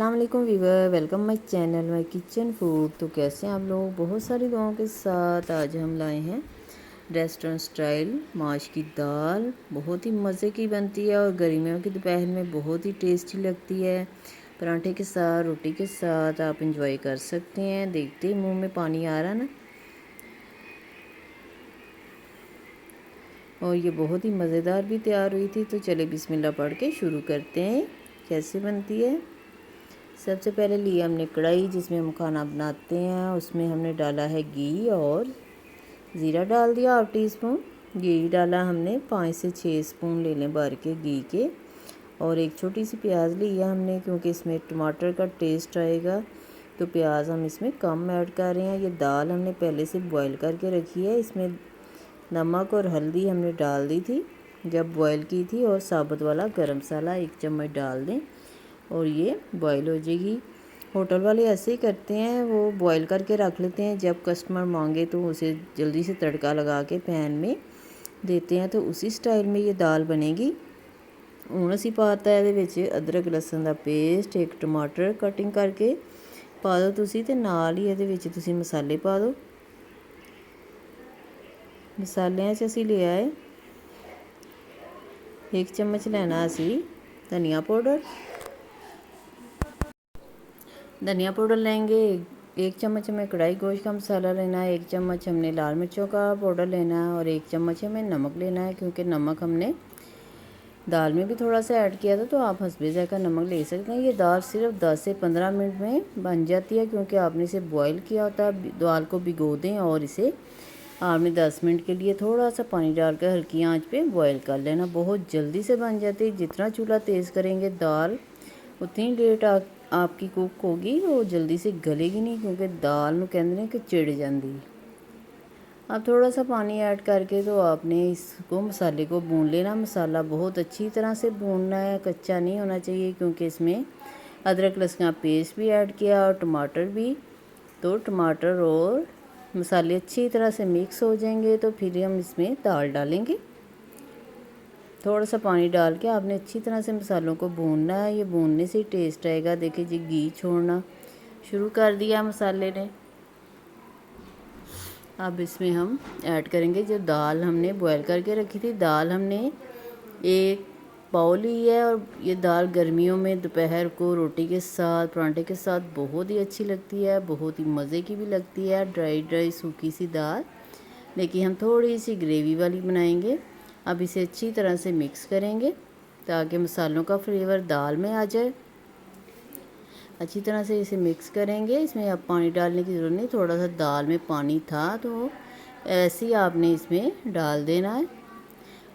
अस्सलाम वालेकुम viewer, welcome my channel my kitchen food. तो कैसे हैं आप लोग? बहुत सारी दुआओं के साथ आज हम लाए हैं रेस्टोरेंट स्टाइल माश की दाल। बहुत ही मज़े की बनती है और गर्मियों की दोपहर में बहुत ही टेस्टी लगती है। पराठे के साथ, रोटी के साथ आप इंजॉय कर सकते हैं। देखते ही मुँह में पानी आ रहा ना। और ये बहुत ही मज़ेदार भी तैयार हुई थी। तो चले बिस्मिल्लाह पढ़ के शुरू करते हैं कैसे बनती है। सबसे पहले लिए हमने कढ़ाई जिसमें हम खाना बनाते हैं। उसमें हमने डाला है घी और ज़ीरा डाल दिया 1/2 टीस्पून। घी डाला हमने 5 से 6 स्पून ले लें भर के घी के। और एक छोटी सी प्याज ली है हमने, क्योंकि इसमें टमाटर का टेस्ट आएगा तो प्याज हम इसमें कम ऐड कर रहे हैं। ये दाल हमने पहले से बॉईल करके रखी है। इसमें नमक और हल्दी हमने डाल दी थी जब बॉईल की थी, और साबुत वाला गरम मसाला 1 चम्मच डाल दें और ये बॉईल हो जाएगी। होटल वाले ऐसे ही करते हैं, वो बॉईल करके रख लेते हैं, जब कस्टमर मांगे तो उसे जल्दी से तड़का लगा के पैन में देते हैं। तो उसी स्टाइल में ये दाल बनेगी। ਹੁਣ ਅਸੀਂ ਪਾਤਾ ਇਹਦੇ ਵਿੱਚ ਅਦਰਕ ਲਸਣ ਦਾ ਪੇਸਟ, ਇੱਕ ਟਮਾਟਰ ਕਟਿੰਗ ਕਰਕੇ ਪਾ ਦਿਓ ਤੁਸੀਂ, ਤੇ ਨਾਲ ਹੀ ਇਹਦੇ ਵਿੱਚ ਤੁਸੀਂ ਮਸਾਲੇ ਪਾ ਦਿਓ। ਮਸਾਲਿਆਂ 'ਚ ਅਸੀਂ ਲਿਆ ਹੈ 1 ਚਮਚ ਲੈਣਾ ਅਸੀਂ धनिया पाउडर। धनिया पाउडर लेंगे 1 चम्मच हमें कढ़ाई गोश्त का मसाला लेना है, 1 चम्मच हमने लाल मिर्चों का पाउडर लेना है और 1 चम्मच हमें नमक लेना है, क्योंकि नमक हमने दाल में भी थोड़ा सा ऐड किया था, तो आप हस्बे ज़ायक़ा नमक ले सकते हैं। ये दाल सिर्फ 10 से 15 मिनट में बन जाती है, क्योंकि आपने इसे बॉईल किया होता है। दाल को भिगो दें और इसे आपने 10 मिनट के लिए थोड़ा सा पानी डालकर हल्की आंच पे बॉईल कर लेना। बहुत जल्दी से बन जाती है। जितना चूल्हा तेज़ करेंगे दाल उतनी लेट आपकी कुक होगी, वो जल्दी से गलेगी नहीं, क्योंकि दाल में कहते हैं कि चिड़ जाती। अब थोड़ा सा पानी ऐड करके तो आपने इसको मसाले को भून लेना। मसाला बहुत अच्छी तरह से भूनना है, कच्चा नहीं होना चाहिए, क्योंकि इसमें अदरक लहसुन का पेस्ट भी ऐड किया और टमाटर भी। तो टमाटर और मसाले अच्छी तरह से मिक्स हो जाएंगे तो फिर हम इसमें दाल डालेंगे। थोड़ा सा पानी डाल के आपने अच्छी तरह से मसालों को भूनना है। ये भूनने से ही टेस्ट आएगा। देखिए जी, घी छोड़ना शुरू कर दिया मसाले ने। अब इसमें हम ऐड करेंगे जो दाल हमने बॉईल करके रखी थी। दाल हमने 1 पाव ली है, और ये दाल गर्मियों में दोपहर को रोटी के साथ, पराठे के साथ बहुत ही अच्छी लगती है। बहुत ही मज़े की भी लगती है। ड्राई ड्राई सूखी सी दाल, लेकिन हम थोड़ी सी ग्रेवी वाली बनाएंगे। अब इसे अच्छी तरह से मिक्स करेंगे ताकि मसालों का फ्लेवर दाल में आ जाए। अच्छी तरह से इसे मिक्स करेंगे। इसमें अब पानी डालने की ज़रूरत नहीं, थोड़ा सा दाल में पानी था तो ऐसे ही आपने इसमें डाल देना है,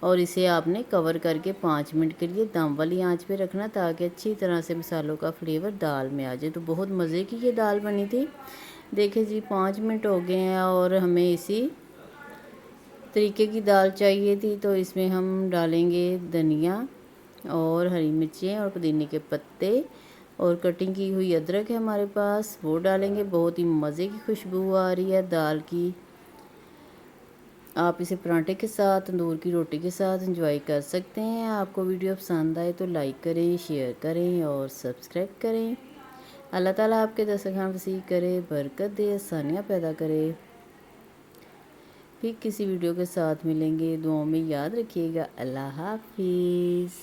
और इसे आपने कवर करके 5 मिनट के लिए दम वाली आंच पे रखना, ताकि अच्छी तरह से मसालों का फ्लेवर दाल में आ जाए। तो बहुत मज़े की ये दाल बनी थी। देखिए जी, 5 मिनट हो गए हैं और हमें इसी तरीके की दाल चाहिए थी। तो इसमें हम डालेंगे धनिया और हरी मिर्चें और पुदीने के पत्ते, और कटिंग की हुई अदरक है हमारे पास, वो डालेंगे। बहुत ही मज़े की खुशबू आ रही है दाल की। आप इसे पराठे के साथ, तंदूर की रोटी के साथ एंजॉय कर सकते हैं। आपको वीडियो पसंद आए तो लाइक करें, शेयर करें और सब्सक्राइब करें। अल्लाह ताला आपके दस्तरखान वसीअ करे, बरकत दे, आसानियाँ पैदा करे। फिर किसी वीडियो के साथ मिलेंगे। दुआओं में याद रखिएगा। अल्लाह हाफिज़।